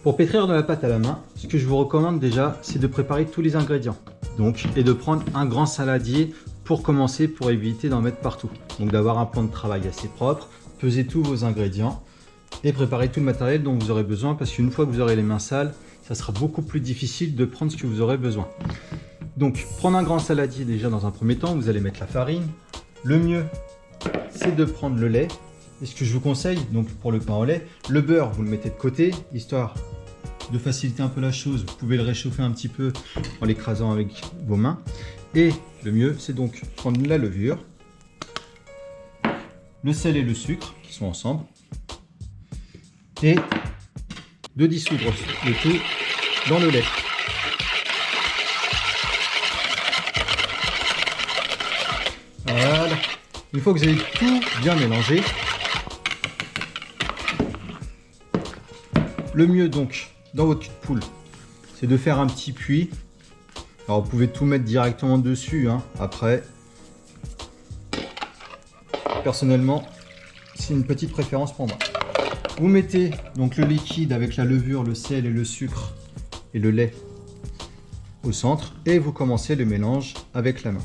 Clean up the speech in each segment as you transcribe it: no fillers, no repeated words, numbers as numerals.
Pour pétrir de la pâte à la main, ce que je vous recommande déjà, c'est de préparer tous les ingrédients. Et de prendre un grand saladier pour commencer, pour éviter d'en mettre partout. Donc d'avoir un plan de travail assez propre, peser tous vos ingrédients et préparer tout le matériel dont vous aurez besoin, parce qu'une fois que vous aurez les mains sales, ça sera beaucoup plus difficile de prendre ce que vous aurez besoin. Donc prendre un grand saladier déjà dans un premier temps, vous allez mettre la farine. Le mieux, c'est de prendre le lait. Et ce que je vous conseille, donc pour le pain au lait, le beurre, vous le mettez de côté, histoire de faciliter un peu la chose. Vous pouvez le réchauffer un petit peu en l'écrasant avec vos mains. Et le mieux, c'est donc prendre la levure, le sel et le sucre qui sont ensemble, et de dissoudre le tout dans le lait. Voilà. Une fois que vous avez tout bien mélangé, le mieux donc dans votre cul de poule, c'est de faire un petit puits. Alors vous pouvez tout mettre directement dessus, hein. Après, personnellement, c'est une petite préférence pour moi. Vous mettez donc le liquide avec la levure, le sel et le sucre et le lait au centre et vous commencez le mélange avec la main.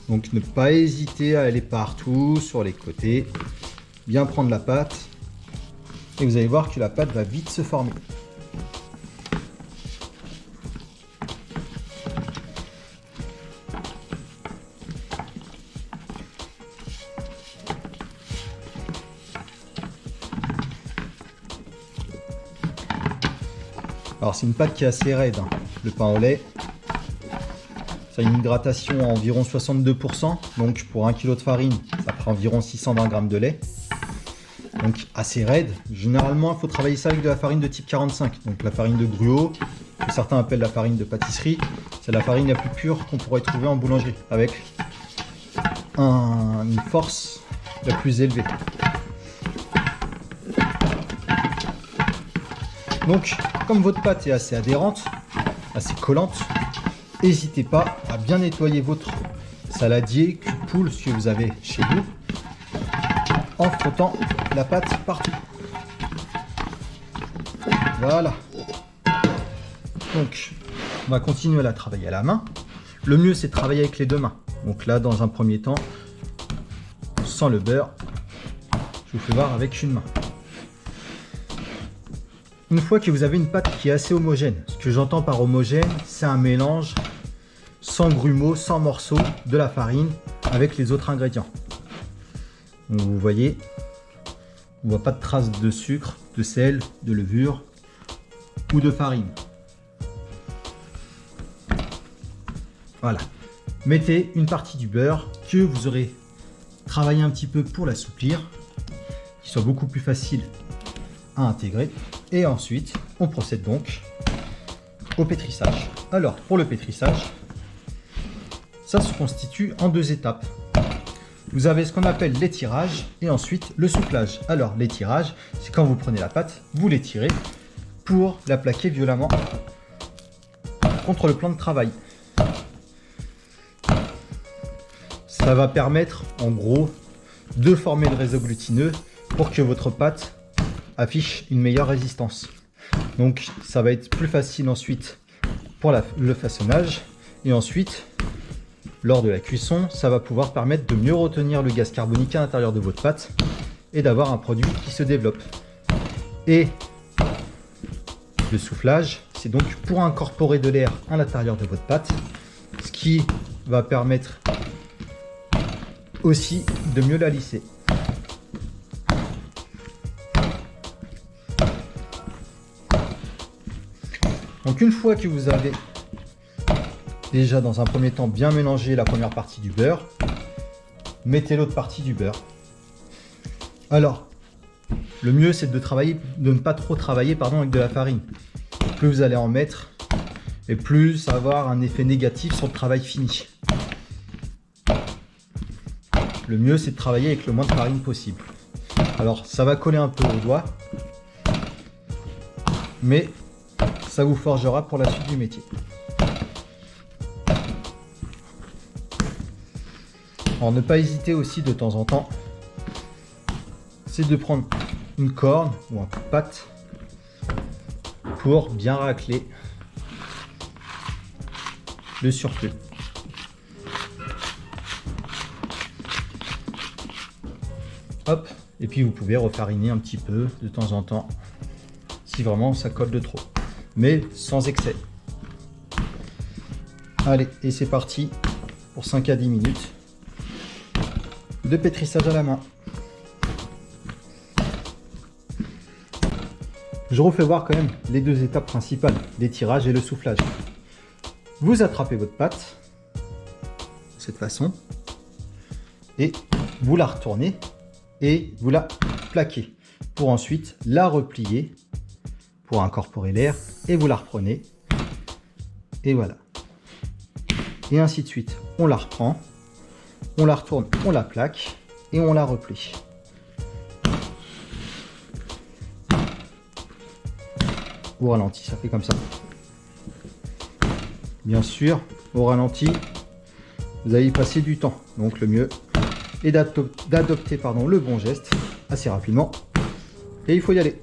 Donc ne pas hésiter à aller partout sur les côtés, bien prendre la pâte et vous allez voir que la pâte va vite se former. Alors c'est une pâte qui est assez raide, hein. Le pain au lait, ça a une hydratation à environ 62%, donc pour 1 kg de farine, ça prend environ 620 g de lait. Donc assez raide. Généralement, il faut travailler ça avec de la farine de type 45, donc la farine de gruau, que certains appellent la farine de pâtisserie. C'est la farine la plus pure qu'on pourrait trouver en boulangerie, avec une force la plus élevée. Donc, comme votre pâte est assez adhérente, assez collante, n'hésitez pas à bien nettoyer votre saladier, cul de poule, ce que vous avez chez vous, en frottant la pâte partout. Voilà. Donc, on va continuer à la travailler à la main. Le mieux, c'est de travailler avec les deux mains. Donc là, dans un premier temps, sans le beurre, je vous fais voir avec une main. Une fois que vous avez une pâte qui est assez homogène, ce que j'entends par homogène, c'est un mélange sans grumeaux, sans morceaux de la farine avec les autres ingrédients. Donc vous voyez, on ne voit pas de traces de sucre, de sel, de levure ou de farine. Voilà. Mettez une partie du beurre que vous aurez travaillé un petit peu pour l'assouplir, qu'il soit beaucoup plus facile à intégrer. Et ensuite, on procède donc au pétrissage. Alors, pour le pétrissage, ça se constitue en deux étapes. Vous avez ce qu'on appelle l'étirage et ensuite le soufflage. Alors, l'étirage, c'est quand vous prenez la pâte, vous l'étirez pour la plaquer violemment contre le plan de travail. Ça va permettre, en gros, de former le réseau glutineux pour que votre pâte affiche une meilleure résistance. Donc ça va être plus facile ensuite pour le façonnage et ensuite lors de la cuisson ça va pouvoir permettre de mieux retenir le gaz carbonique à l'intérieur de votre pâte et d'avoir un produit qui se développe. Et le soufflage, c'est donc pour incorporer de l'air à l'intérieur de votre pâte, ce qui va permettre aussi de mieux la lisser. Donc une fois que vous avez déjà dans un premier temps bien mélangé la première partie du beurre, mettez l'autre partie du beurre. Alors, le mieux c'est de ne pas trop travailler avec de la farine. Plus vous allez en mettre et plus ça va avoir un effet négatif sur le travail fini. Le mieux c'est de travailler avec le moins de farine possible. Alors ça va coller un peu aux doigts, mais ça vous forgera pour la suite du métier. Alors ne pas hésiter aussi de temps en temps, c'est de prendre une corne ou un coup de pâte pour bien racler le surplus. Hop, et puis vous pouvez refariner un petit peu de temps en temps si vraiment ça colle de trop, mais sans excès. Allez, et c'est parti pour 5 à 10 minutes de pétrissage à la main. Je refais voir quand même les deux étapes principales, l'étirage et le soufflage. Vous attrapez votre pâte de cette façon et vous la retournez et vous la plaquez pour ensuite la replier pour incorporer l'air et vous la reprenez et voilà. Et ainsi de suite. On la reprend, on la retourne, on la plaque et on la replie. Au ralenti, ça fait comme ça. Bien sûr, au ralenti, vous allez y passer du temps. Donc le mieux est d'adopter le bon geste assez rapidement. Et il faut y aller.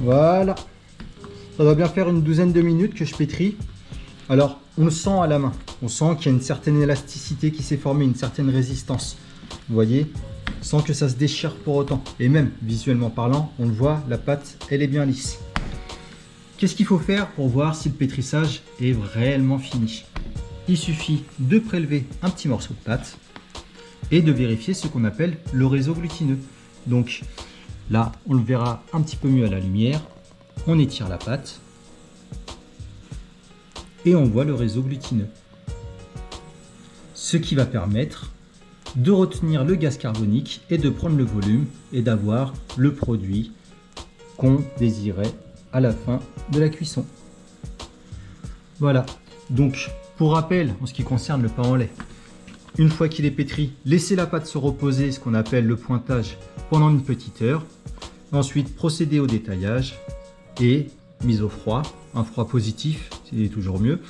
Voilà. Ça doit bien faire une douzaine de minutes que je pétris. Alors, on le sent à la main. On sent qu'il y a une certaine élasticité qui s'est formée, une certaine résistance. Vous voyez, sans que ça se déchire pour autant. Et même, visuellement parlant, on le voit, la pâte, elle est bien lisse. Qu'est-ce qu'il faut faire pour voir si le pétrissage est réellement fini? Il suffit de prélever un petit morceau de pâte et de vérifier ce qu'on appelle le réseau glutineux. Donc là, on le verra un petit peu mieux à la lumière. On étire la pâte et on voit le réseau glutineux. Ce qui va permettre de retenir le gaz carbonique et de prendre le volume et d'avoir le produit qu'on désirait à la fin de la cuisson. Voilà, donc pour rappel en ce qui concerne le pain au lait, une fois qu'il est pétri, laissez la pâte se reposer, ce qu'on appelle le pointage, pendant une petite heure. Ensuite, procédez au détaillage et mise au froid, un froid positif, c'est toujours mieux,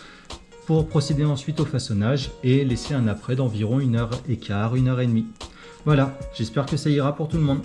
pour procéder ensuite au façonnage et laisser un après d'environ 1h15, 1h30. Voilà, j'espère que ça ira pour tout le monde.